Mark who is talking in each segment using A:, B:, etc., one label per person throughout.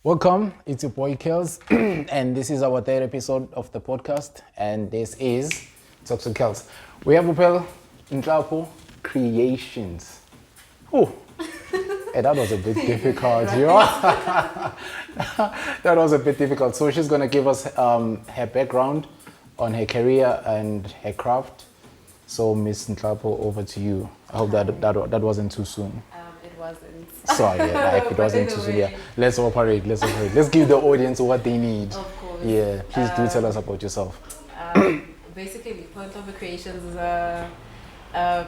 A: Welcome, it's your boy Kells, and this is our third episode of the podcast, and this is Talks with Kells. We have Nhlengethwa Creations. Oh, hey, that was a bit difficult, That was a bit difficult. So she's gonna give us her background on her career and her craft. So Miss Nhlengethwa, over to you. I hope that wasn't too soon.
B: It wasn't.
A: Sorry, it wasn't too soon. Yeah. Let's operate. Let's give the audience what they need.
B: Of course.
A: Yeah, please do tell us about yourself.
B: Basically, Nhlengethwa Creations is a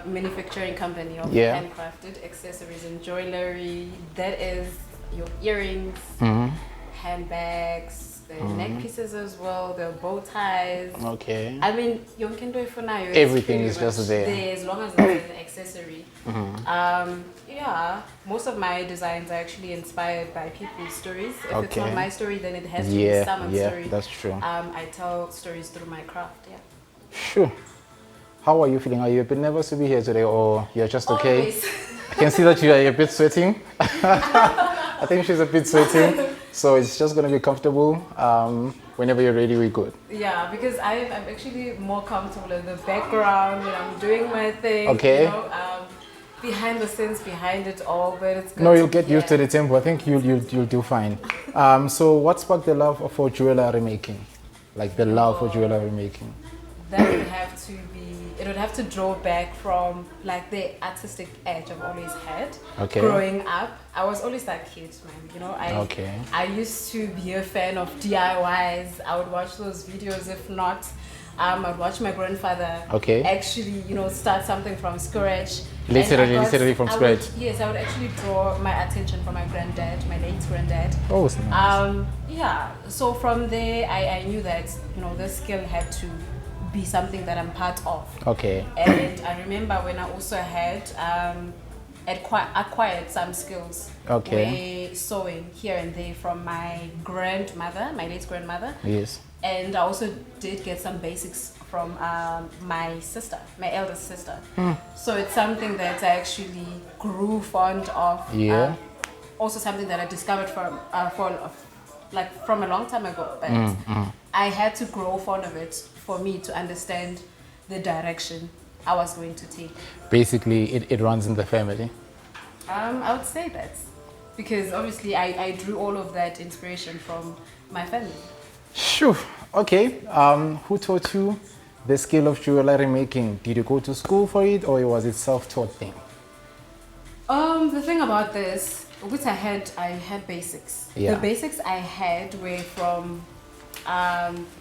B: manufacturing company of handcrafted accessories and jewelry. That is your earrings, handbags, the neck pieces as well, the bow ties.
A: Okay.
B: I mean, you can do it for now.
A: Everything is just there.
B: As long as it's an accessory. Most of my designs are actually inspired by people's stories. If it's not my story, then it has to be someone's story.
A: That's true.
B: I tell stories through my craft. Yeah.
A: Sure. How are you feeling? Are you a bit nervous to be here today, or you're just okay?
B: Always.
A: I can see that you are a bit sweating. I think she's a bit sweating, so it's just going to be comfortable. Whenever you're ready, we're good.
B: Yeah, because I'm actually more comfortable in the background when I'm doing my thing.
A: Okay.
B: Behind the scenes, behind it all, but it's good.
A: No, you'll get used to the tempo. I think you'll do fine. So what sparked the love for jewelry making? Like the love for jewelry making?
B: That would have to be, it would have to draw back from like the artistic edge I've always had.
A: Okay.
B: Growing up, I was always that kid, man. I used to be a fan of DIYs. I would watch those videos. If not, I'd watch my grandfather actually, start something from scratch.
A: Literally from scratch.
B: Yes, I would actually draw my attention from my granddad, my late granddad.
A: Oh, it's nice.
B: So from there, I knew that, this skill had to be something that I'm part of.
A: Okay.
B: And I remember when I also had acquired some skills.
A: Okay.
B: Sewing here and there from my grandmother, my late grandmother.
A: Yes.
B: And I also did get some basics from my sister, my eldest sister. So it's something that I actually grew fond of.
A: Yeah.
B: Also something that I discovered from a long time ago. But I had to grow fond of it for me to understand the direction I was going to take.
A: Basically, it runs in the family.
B: I would say that. Because obviously I drew all of that inspiration from my family.
A: Sure. Okay. Who taught you the skill of jewelry making? Did you go to school for it, or was it self-taught thing?
B: The thing about this, which I had basics.
A: Yeah.
B: The basics I had were from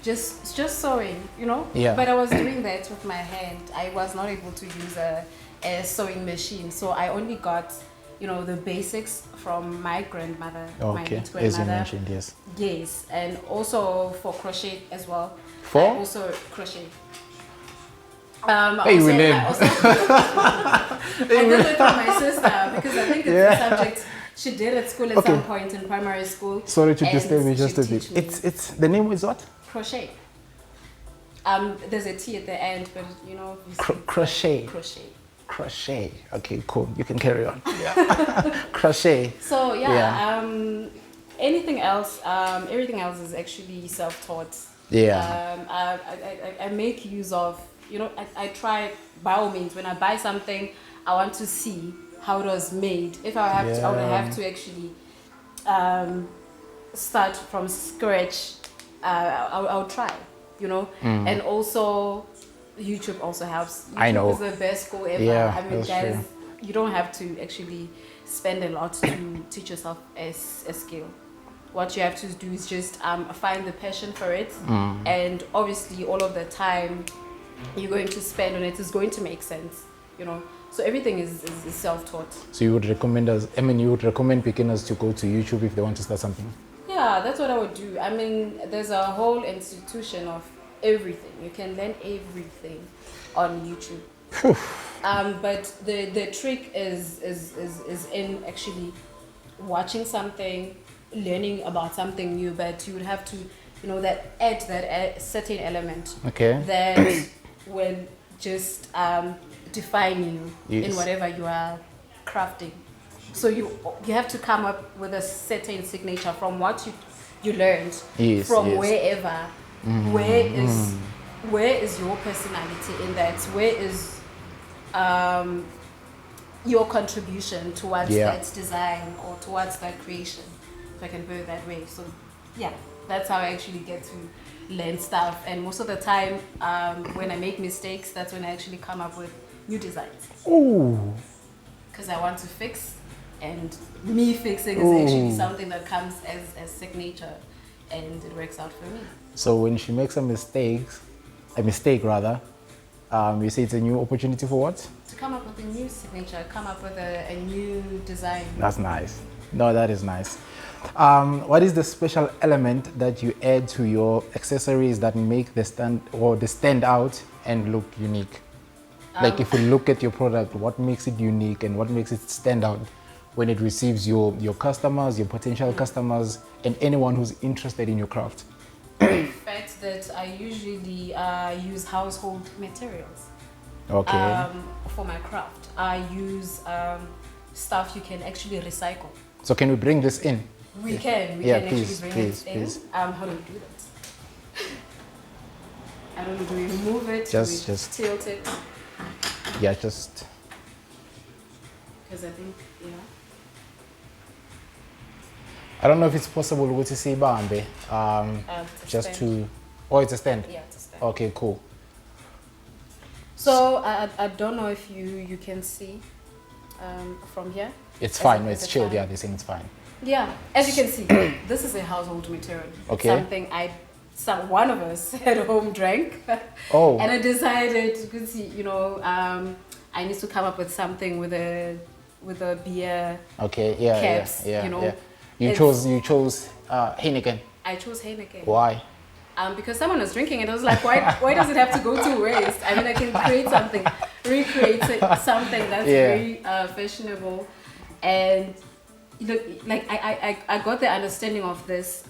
B: just sewing,
A: Yeah.
B: But I was doing that with my hand. I was not able to use a sewing machine, so I only got the basics from my grandmother, my late grandmother.
A: As you mentioned, yes.
B: Yes, and also for crochet as well.
A: For?
B: I also crochet.
A: Hey, we learn.
B: I did it for my sister because I think it's a subject she did at school at some point in primary school.
A: Sorry to disturb you just a bit. It's the name is what?
B: Crochet. There's a T at the end, but
A: crochet. Crochet. Okay, cool. You can carry on. Yeah. Crochet.
B: So anything else? Everything else is actually self-taught.
A: Yeah.
B: I make use of. I try by all means. When I buy something, I want to see how it was made. If I have to, I would have to actually start from scratch. I'll try. And also. YouTube also helps. YouTube
A: I know.
B: Is the best school ever.
A: Yeah,
B: I mean,
A: that's
B: guys,
A: true.
B: You don't have to actually spend a lot to teach yourself a skill. What you have to do is just find the passion for it, and obviously all of the time you're going to spend on it is going to make sense. So everything is self-taught.
A: So you would recommend beginners to go to YouTube if they want to start something?
B: Yeah, that's what I would do. I mean, there's a whole institution of everything. You can learn everything on YouTube. But the trick is in actually watching something, learning about something new, but you would have to add that certain element that will just define you in whatever you are crafting. So you have to come up with a certain signature from what you learned from wherever. Where is your personality in that? Where is your contribution towards that design or towards that creation, if I can put it that way. So yeah, that's how I actually get to learn stuff. And most of the time, when I make mistakes, that's when I actually come up with new designs.
A: Ooh.
B: Because I want to fix, and me fixing is actually something that comes as signature, and it works out for me.
A: So when she makes a mistake rather, you say it's a new opportunity for what?
B: To come up with a new signature, come up with a new design.
A: That's nice. No, that is nice. What is the special element that you add to your accessories that make the stand out and look unique? Like if you look at your product, what makes it unique and what makes it stand out when it receives your customers, your potential customers, and anyone who's interested in your craft?
B: The fact that I usually use household materials.
A: Okay.
B: For my craft, I use stuff you can actually recycle.
A: So can we bring this in?
B: We can. We can actually bring it in. How do we do that? I don't know. Do we remove it?
A: Just
B: tilt it.
A: Yeah, just.
B: Because I think
A: I don't know if it's possible to see Bambi. Just to. Oh, it's a stand.
B: Yeah, it's a stand.
A: Okay, cool.
B: So I don't know if you can see from here.
A: It's fine. It's chilled. Yeah, this thing is fine.
B: Yeah, as you can see, this is a household material.
A: Okay.
B: Something one of us at home drank.
A: Oh.
B: And I decided, you can see, I need to come up with something with a beer.
A: Okay. Yeah.
B: Caps,
A: Yeah.
B: you know.
A: Yeah. You chose Heineken.
B: I chose Heineken.
A: Why?
B: Because someone was drinking it. I was like, why does it have to go to waste? I mean, I can recreate something that's very fashionable. And I got the understanding of this,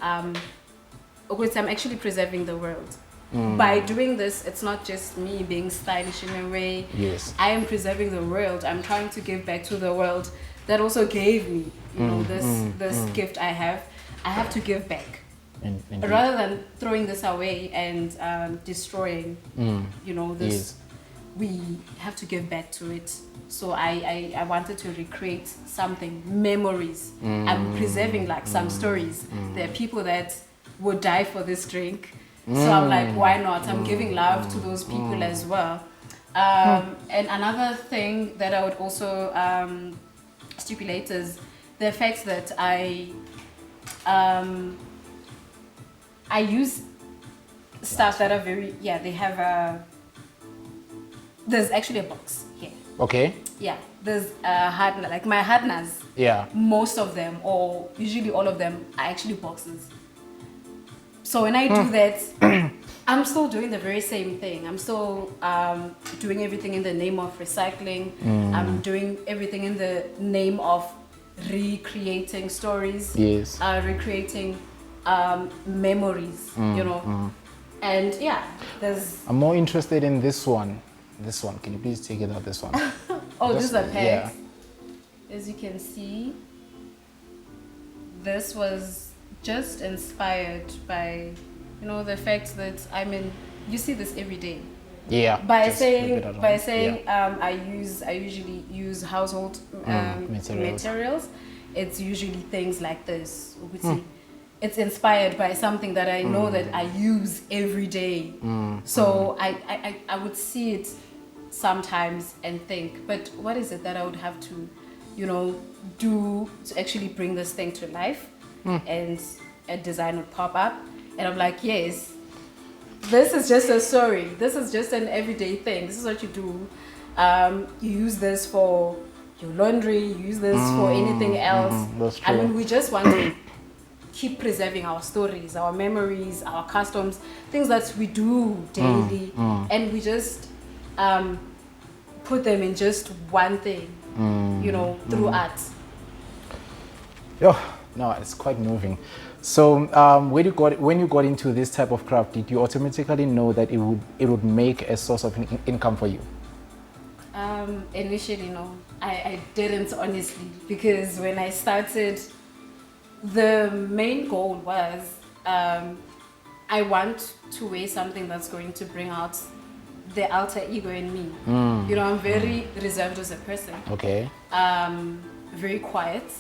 B: which I'm actually preserving the world. By doing this, it's not just me being stylish in a way.
A: Yes.
B: I am preserving the world. I'm trying to give back to the world that also gave me, this gift I have. I have to give back. Rather than throwing this away and destroying, this,
A: yes.
B: We have to give back to it. So I wanted to recreate something, memories. I'm preserving some stories. There are people that would die for this drink. So I'm like, why not? I'm giving love to those people as well. And another thing that I would also stipulate is the fact that I use stuff that are very, they have there's actually a box here.
A: Okay.
B: Yeah, there's a hardener, like my hardeners.
A: Yeah.
B: Most of them, or usually all of them, are actually boxes. So when I do that, I'm still doing the very same thing. I'm still doing everything in the name of recycling. I'm doing everything in the name of recreating stories.
A: Yes.
B: Recreating memories, And there's...
A: I'm more interested in this one. This one. Can you please take it out, this one?
B: This is a peg.
A: Yeah.
B: As you can see, this was just inspired by, the fact that you see this every day.
A: Yeah.
B: By saying, I usually use household materials. It's usually things like this. It's inspired by something that I know that I use every day. So I would see it sometimes and think, but what is it that I would have to, do to actually bring this thing to life? And a design would pop up, and I'm like, yes, this is just a story. This is just an everyday thing. This is what you do. You use this for your laundry. You use this for anything else.
A: That's true.
B: I mean, we just want to keep preserving our stories, our memories, our customs, things that we do daily, and we just put them in just one thing, through art.
A: Oh, no, it's quite moving. So when you got into this type of craft, did you automatically know that it would make a source of income for you?
B: Initially, no. I didn't, honestly, because when I started, the main goal was I want to wear something that's going to bring out the alter ego in me. You know, I'm very reserved as a person.
A: Okay.
B: Very quiet.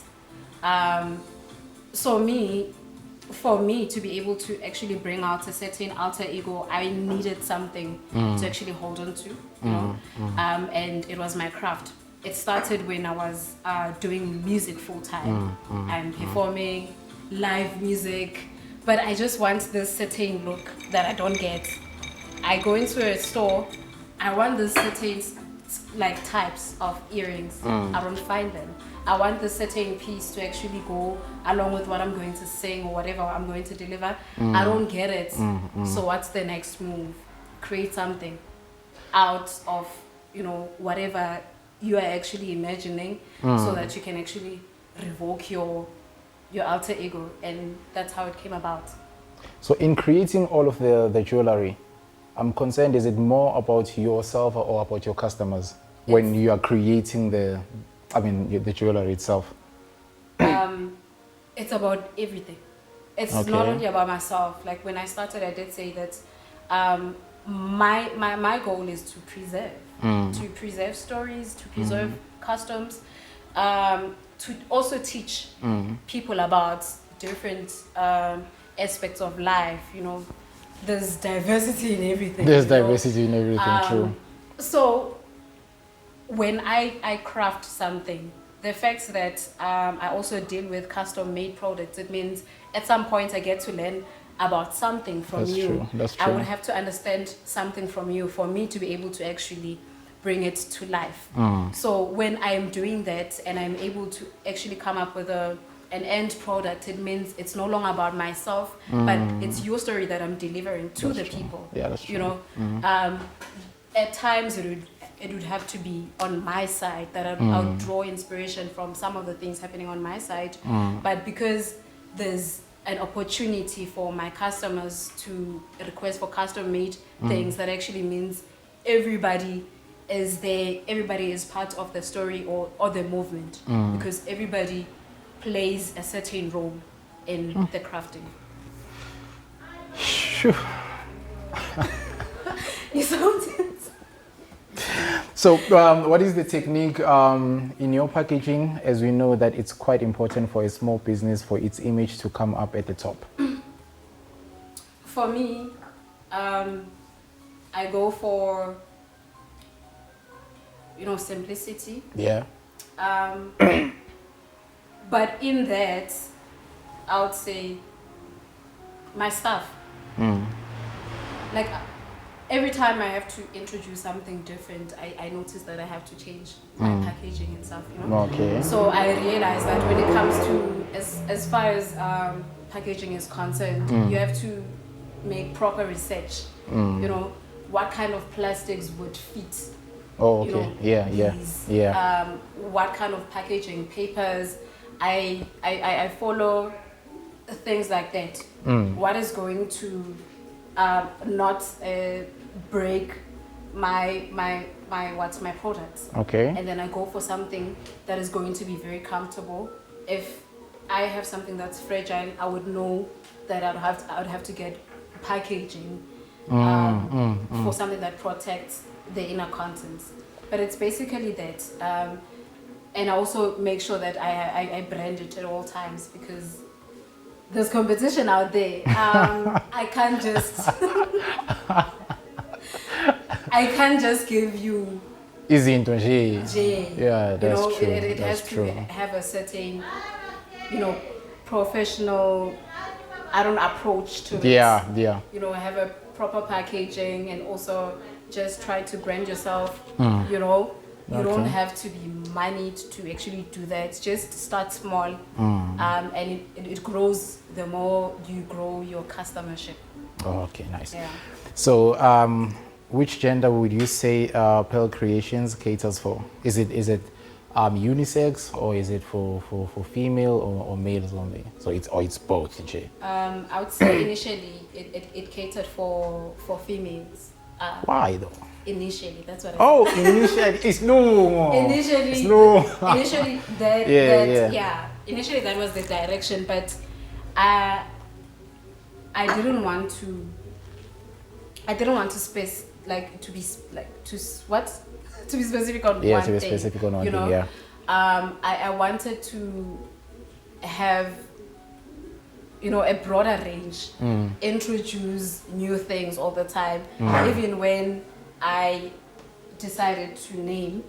B: For me to be able to actually bring out a certain alter ego, I needed something to actually hold on to, you know. And it was my craft. It started when I was doing music full time. I'm performing live music, but I just want this certain look that I don't get. I go into a store, I want this certain like types of earrings. I don't find them. I want the certain piece to actually go along with what I'm going to sing or whatever I'm going to deliver. I don't get it. So what's the next move? Create something out of, you know, whatever you are actually imagining, so that you can actually revoke your alter ego. And that's how it came about.
A: So in creating all of the jewelry, I'm concerned, is it more about yourself or about your customers when you are creating the jewelry itself?
B: It's about everything. It's
A: Okay.
B: not only about myself. Like when I started, I did say that my goal is to preserve stories, to preserve customs, to also teach people about different aspects of life. You know, there's diversity in everything.
A: There's diversity in everything, true.
B: So when I craft something, the fact that I also deal with custom-made products, it means at some point I get to learn about something from
A: That's
B: you.
A: true. That's true.
B: I would have to understand something from you for me to be able to actually bring it to life. So when I'm doing that and I'm able to actually come up with an end product, it means it's no longer about myself, but it's your story that I'm delivering to the people.
A: Yeah, that's true.
B: You know, at times it would have to be on my side that I would draw inspiration from some of the things happening on my side. But because there's an opportunity for my customers to request for custom-made things, that actually means everybody is there, everybody is part of the story or the movement, because everybody plays a certain role in the crafting.
A: Phew.
B: You sound tense.
A: So what is the technique in your packaging, as we know that it's quite important for a small business for its image to come up at the top?
B: For me, I go for, you know, simplicity.
A: Yeah.
B: But in that, I would say my stuff. Like every time I have to introduce something different, I notice that I have to change my packaging and stuff, you know.
A: Okay.
B: So I realize that when it comes to as far as packaging is concerned, you have to make proper research. You know, what kind of plastics would fit.
A: Oh,
B: You
A: okay.
B: know, these, what kind of packaging, papers. I follow things like that. What is going to not break my products?
A: Okay.
B: And then I go for something that is going to be very comfortable. If I have something that's fragile, I would know that I would have to get packaging for something that protects the inner contents. But it's basically that. And I also make sure that I brand it at all times, because there's competition out there. I can't just give you
A: Easy into J. Yeah, that's
B: you know,
A: true.
B: It
A: that's
B: has
A: true.
B: to have a certain, you know, professional, approach to it.
A: Yeah.
B: You know, have a proper packaging and also just try to brand yourself. You know, you don't have to be moneyed to actually do that. Just start small, and it grows the more you grow your customership.
A: Oh, okay, nice.
B: Yeah.
A: So, which gender would you say Pearl Creations caters for? Is it unisex, or is it for female or males only? So it's both, Jay.
B: I would say initially it catered for females.
A: Why though?
B: Initially, that's what I
A: Oh, initially, it's no.
B: Initially,
A: it's no.
B: initially initially that was the direction, but I didn't want to. I didn't want to to be specific on one thing.
A: To be specific on one
B: you know?
A: thing. Yeah.
B: I wanted to have, a broader range, introduce new things all the time, even when I decided to name.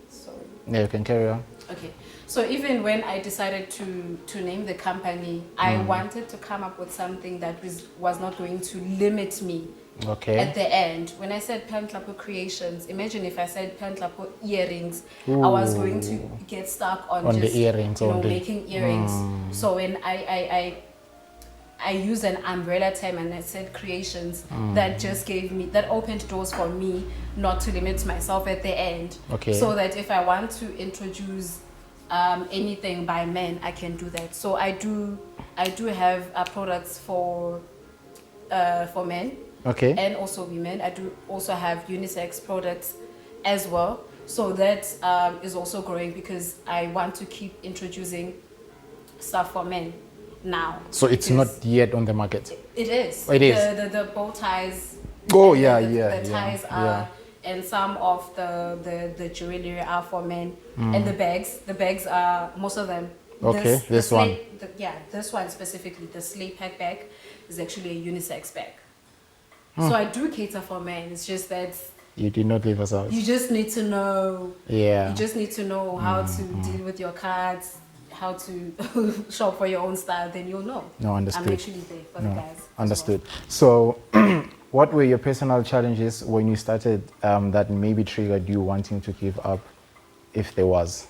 B: Sorry.
A: Yeah, you can carry on.
B: Okay. So even when I decided to name the company, I wanted to come up with something that was not going to limit me.
A: Okay.
B: At the end, when I said Nhlengethwa Creations, imagine if I said Nhlengethwa earrings,
A: Ooh.
B: I was going to get stuck on just,
A: the earrings,
B: making earrings. So when I used an umbrella term and I said creations, that just that opened doors for me not to limit myself at the end.
A: Okay.
B: So that if I want to introduce anything by men, I can do that. So I do have products for men.
A: Okay.
B: And also women. I do also have unisex products as well. So that is also growing because I want to keep introducing stuff for men now.
A: So it's not yet on the market?
B: It is.
A: It is?
B: The bow ties.
A: Oh,
B: The ties are, and some of the jewelry are for men. And the bags are, most of them.
A: Okay, this one.
B: This one specifically, the sleigh pack bag is actually a unisex bag. So I do cater for men. It's just that
A: you did not leave us out.
B: You just need to know.
A: Yeah.
B: You just need to know how to deal with your cards, how to shop for your own style. Then you'll know.
A: No, understood.
B: I'm actually there for the guys.
A: Understood. So, what were your personal challenges when you started that maybe triggered you wanting to give up, if there was?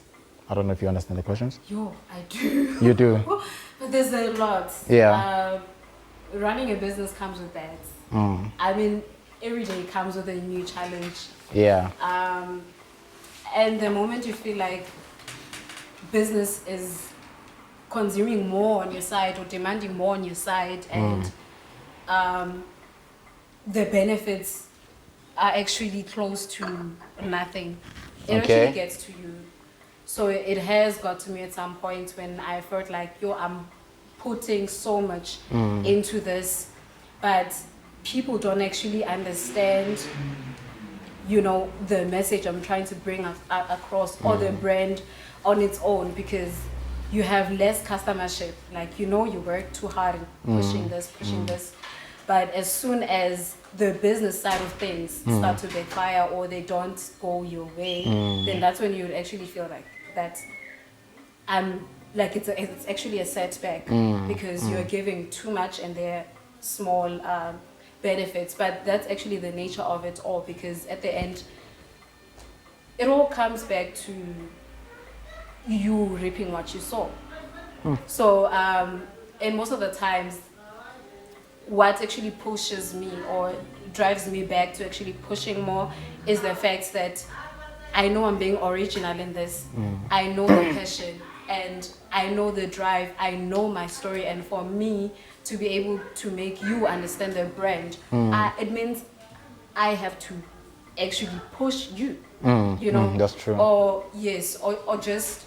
A: I don't know if you understand the questions.
B: Yo, I do.
A: You do.
B: But there's a lot.
A: Yeah.
B: Running a business comes with that. I mean, every day comes with a new challenge.
A: Yeah.
B: And the moment you feel like business is consuming more on your side or demanding more on your side, and the benefits are actually close to nothing, it actually gets to you. So it has got to me at some point when I felt like, I'm putting so much into this, but people don't actually understand, the message I'm trying to bring across, or the brand on its own, because you have less customership. Like, you work too hard in pushing this, but as soon as the business side of things start to backfire or they don't go your way, then that's when you actually feel like that it's actually a setback, because you're giving too much and they're small benefits. But that's actually the nature of it all, because at the end it all comes back to you reaping what you sow. So and most of the times what actually pushes me or drives me back to actually pushing more is the fact that I know I'm being original in this. I know the passion and I know the drive. I know my story, and for me to be able to make you understand the brand, it means I have to actually push you.
A: That's true.
B: Or just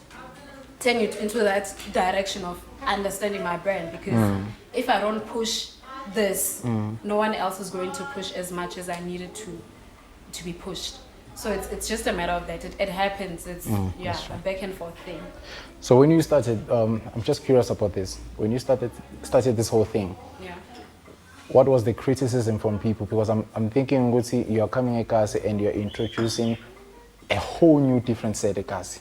B: turn you into that direction of understanding my brand, because if I don't push this, no one else is going to push as much as I needed to be pushed. So it's just a matter of that. It happens. It's a back and forth thing.
A: So when you started, I'm just curious about this. When you started this whole thing, what was the criticism from people? Because I'm thinking, you're coming at Kasi and you're introducing a whole new different set of Kasi.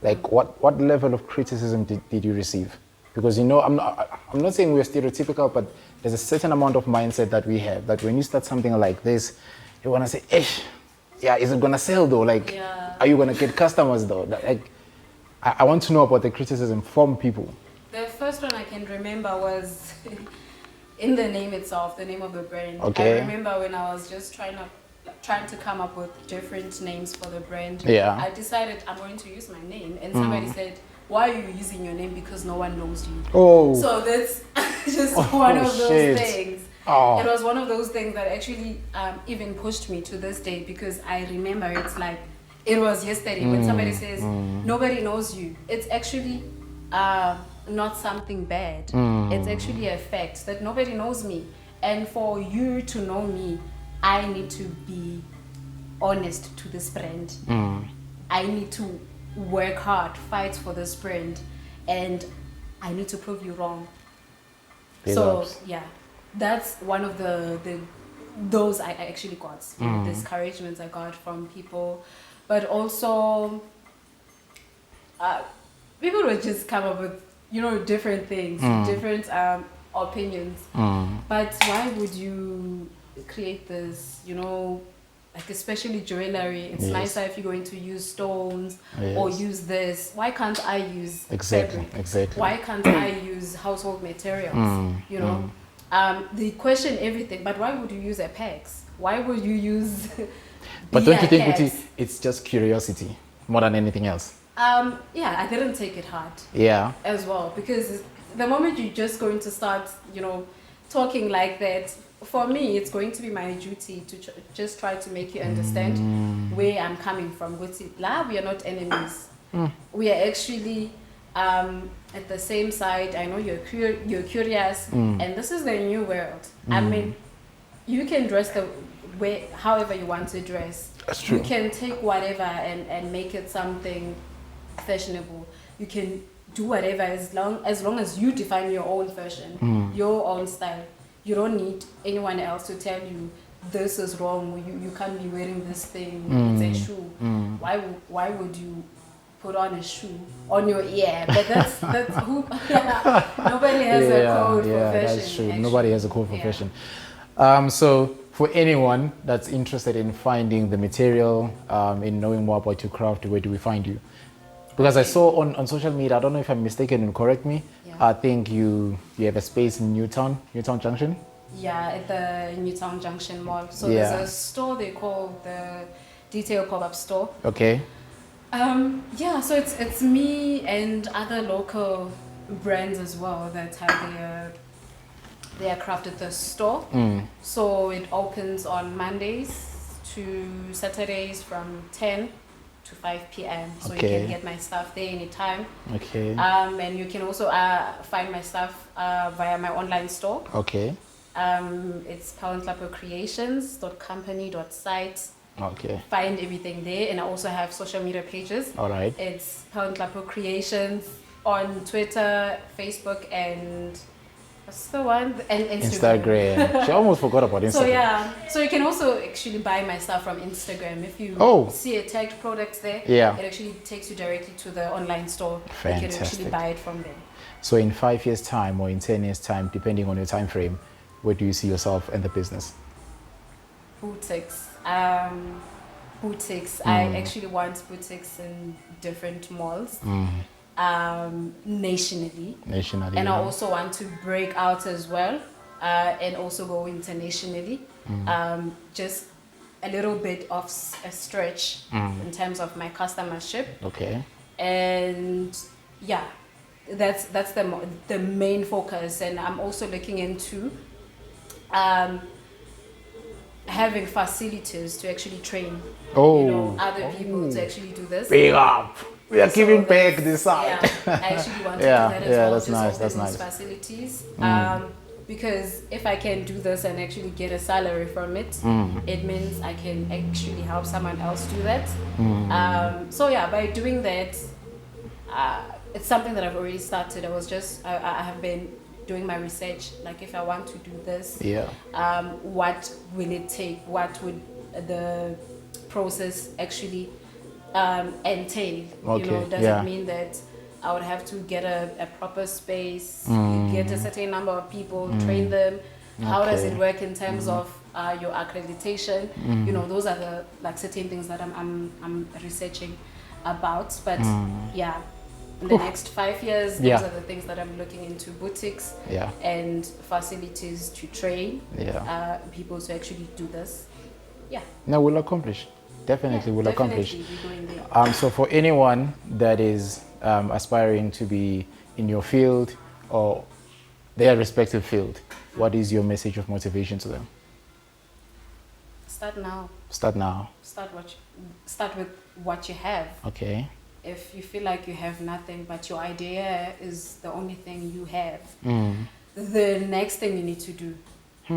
A: Like what level of criticism did you receive? Because I'm not saying we're stereotypical, but there's a certain amount of mindset that we have, that when you start something like this, you want to say, is it going to sell though? Like, are you going to get customers though? Like, I want to know about the criticism from people.
B: The first one I can remember was in the name itself, the name of the brand.
A: Okay.
B: I remember when I was just trying to come up with different names for the brand.
A: Yeah.
B: I decided I'm going to use my name, and somebody said, why are you using your name? Because no one knows you.
A: Oh.
B: So that's just one of those things.
A: Oh.
B: It was one of those things that actually even pushed me to this day, because I remember it's like it was yesterday when somebody says nobody knows you. It's actually not something bad. It's actually a fact that nobody knows me. And for you to know me, I need to be honest to this brand. I need to work hard, fight for this brand, and I need to prove you wrong. So yeah, that's one of those I actually got, discouragements I got from people, but also people would just come up with different things, different opinions. But why would you create this? Like especially jewelry, it's nicer if you're going to use stones or use this. Why can't I use fabric?
A: Exactly.
B: Why can't I use household materials? They question everything, but why would you use a PEX? Why would you use
A: But don't you think it's just curiosity more than anything else?
B: I didn't take it hard.
A: Yeah.
B: As well, because the moment you're just going to start, talking like that, for me, it's going to be my duty to just try to make you understand where I'm coming from. We are not enemies. We are actually at the same side. I know you're curious, and this is the new world. I mean, you can dress the way however you want to dress.
A: That's true.
B: You can take whatever and make it something fashionable. You can do whatever as long as you define your own fashion, your own style. You don't need anyone else to tell you this is wrong. You can't be wearing this thing. It's a shoe. Why would you put on a shoe on your ear? But that's who. Nobody has a code for fashion.
A: That's true.
B: Actually.
A: Nobody has a code for fashion. So for anyone that's interested in finding the material, in knowing more about your craft, where do we find you? Because I saw on social media, I don't know if I'm mistaken, and correct me, I think you have a space in Newtown Junction?
B: Yeah, at the Newtown Junction Mall. So there's a store they call the Detail Pop-Up Store.
A: Okay.
B: So it's me and other local brands as well that have their craft at the store. So it opens on Mondays to Saturdays from 10 to 5 p.m. So you can get my stuff there anytime.
A: Okay.
B: And you can also find my stuff via my online store.
A: Okay.
B: It's poundclappercreations.company.site.
A: Okay.
B: Find everything there, and I also have social media pages.
A: All right.
B: It's Pound Clapper Creations on Twitter, Facebook, and what's the one? And Instagram.
A: She almost forgot about Instagram.
B: So you can also actually buy my stuff from Instagram. If you see a tagged products there, it actually takes you directly to the online store.
A: Fantastic.
B: You can actually buy it from there.
A: So in 5 years' time or in 10 years' time, depending on your time frame, where do you see yourself and the business?
B: Boutiques. Boutiques. I actually want boutiques in different malls. Nationally. And I also want to break out as well, and also go internationally. Just a little bit of a stretch in terms of my customership.
A: Okay.
B: And that's the main focus. And I'm also looking into having facilities to actually train other people to actually do this.
A: Big up. We are giving back this side.
B: I actually want to do that as well.
A: That's nice. That's nice.
B: Facilities. Because if I can do this and actually get a salary from it, it means I can actually help someone else do that. By doing that, it's something that I've already started. I have been doing my research. Like, if I want to do this, what will it take? What would the process actually entail? Does it mean that I would have to get a proper space, get a certain number of people, train them? How does it work in terms of your accreditation? Those are the certain things that I'm researching about. But in the next 5 years, those are the things that I'm looking into: boutiques and facilities to train people to actually do this.
A: No, we'll accomplish. Definitely will accomplish.
B: There.
A: So for anyone that is aspiring to be in your field or their respective field, what is your message of motivation to them?
B: Start now.
A: Start now.
B: Start with what you have.
A: Okay.
B: If you feel like you have nothing, but your idea is the only thing you have, the next thing you need to do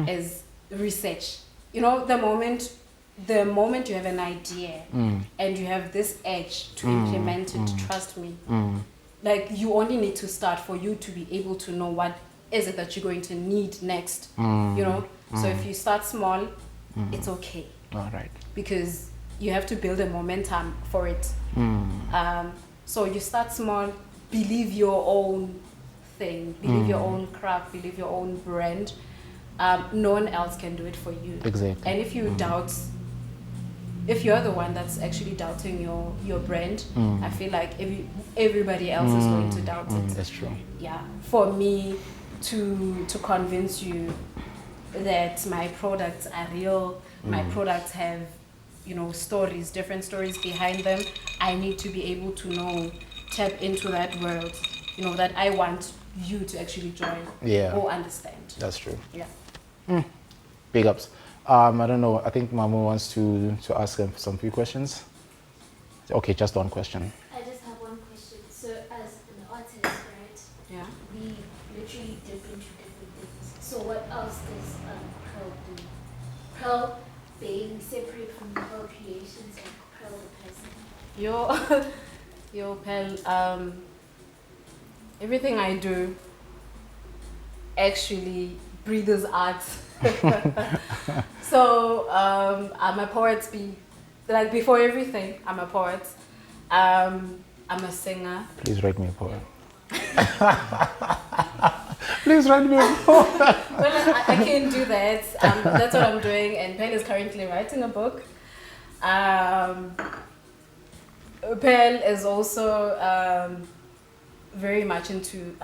B: is research. You know, the moment you have an idea and you have this edge to implement it, trust me, like you only need to start for you to be able to know what is it that you're going to need next. You know, so if you start small, it's okay.
A: All right.
B: Because you have to build a momentum for it. So you start small, believe your own thing, believe your own craft, believe your own brand. No one else can do it for you.
A: Exactly.
B: And if you doubt, if you're the one that's actually doubting your brand, I feel like everybody else is going to doubt it.
A: That's true.
B: Yeah. For me to convince you that my products are real, my products have, you know, stories, different stories behind them, I need to be able to tap into that world, you know, that I want you to actually join or understand.
A: That's true.
B: Yeah.
A: Big ups. I don't know, I think Mamu wants to ask him some few questions. Okay, just one question.
C: I just have one question. So as an artist, right?
B: Yeah.
C: We literally dip into different things. So what else does Pearl do? Pearl being separate from Pearl Creations and Pearl the person?
B: Yo, Pearl, everything I do actually breathes art. So I'm a poet. Like before everything, I'm a poet. I'm a singer.
A: Please write me a poem. Please write me a poem.
B: Well, I can't do that. That's what I'm doing. And Pearl is currently writing a book. Pearl is also very much into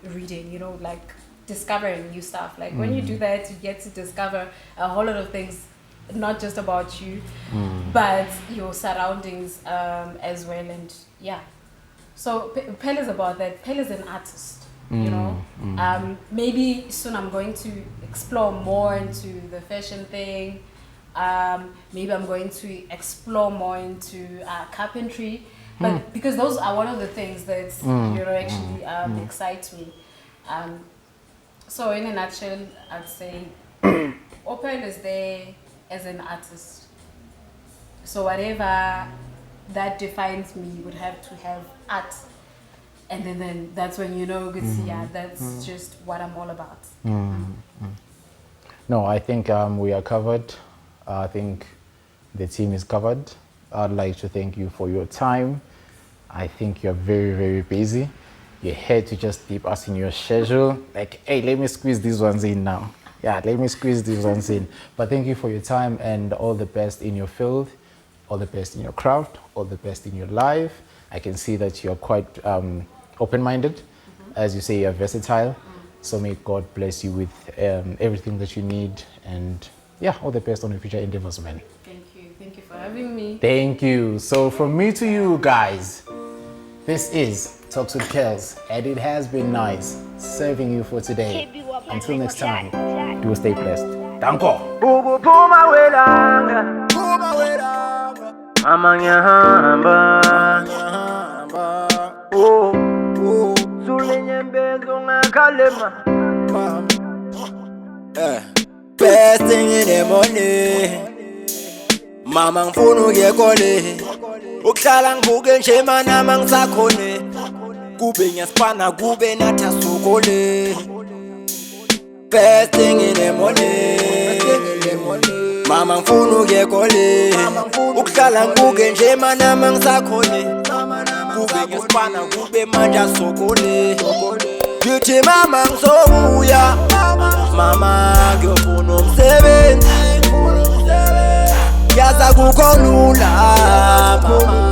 B: reading, you know, like discovering new stuff. Like when you do that, you get to discover a whole lot of things, not just about you, but your surroundings as well. And yeah, so Pearl is about that. Pearl is an artist, you know. Maybe soon I'm going to explore more into the fashion thing. Maybe I'm going to explore more into carpentry, but because those are one of the things that actually excites me. So in a nutshell, I'd say Pearl is there as an artist. So whatever that defines me would have to have art, and then that's when that's just what I'm all about.
A: No, I think we are covered. I think the team is covered. I'd like to thank you for your time. I think you're very, very busy. You're here to just dip us in your schedule. Like, hey, let me squeeze these ones in now. Yeah, let me squeeze these ones in. But thank you for your time and all the best in your field, all the best in your craft, all the best in your life. I can see that you're quite open-minded. As you say, you're versatile. So may God bless you with everything that you need. And yeah, all the best on your future endeavors, man.
B: Thank you. Thank you for having me.
A: Thank you. So from me to you guys, this is Talks with Kells, and it has been nice serving you for today. Until next time, do stay blessed. Danko.
D: Best thing in the morning, mama ngifuna ukuyekole ukuhlala ngibuke nje mana mangisakhone kube ngiyasipana kube nathi asukole. Best thing in the morning, mama ngifuna ukuyekole ukuhlala ngibuke nje mana mangisakhone kube ngiyasipana kube manje asukole. Ngithi mama ngizobuya, mama ngiyofuna umsebenzi, yaza kukhona lula mama.